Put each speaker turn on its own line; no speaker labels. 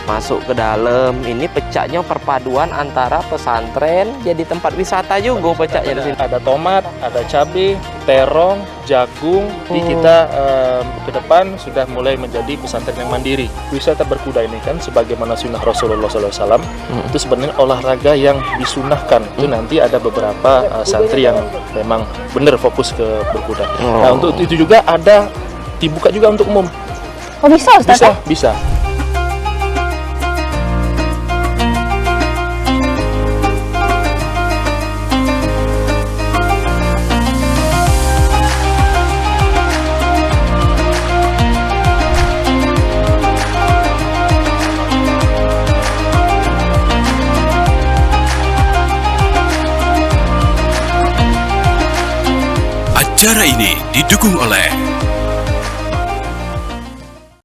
masuk ke dalam. Ini pecaknya perpaduan antara pesantren jadi tempat wisata juga pecaknya di sini.
Ada tomat, ada cabai, terong, jagung. Jadi kita ke depan sudah mulai menjadi pesantren yang mandiri. Wisata berkuda ini kan sebagaimana sunnah Rasulullah SAW, itu sebenarnya olahraga yang disunahkan. Itu nanti ada beberapa santri yang memang benar fokus ke berkuda. Nah, untuk itu juga ada dibuka juga untuk umum.
Oh bisa Ustaz?
Bisa.
Acara ini didukung oleh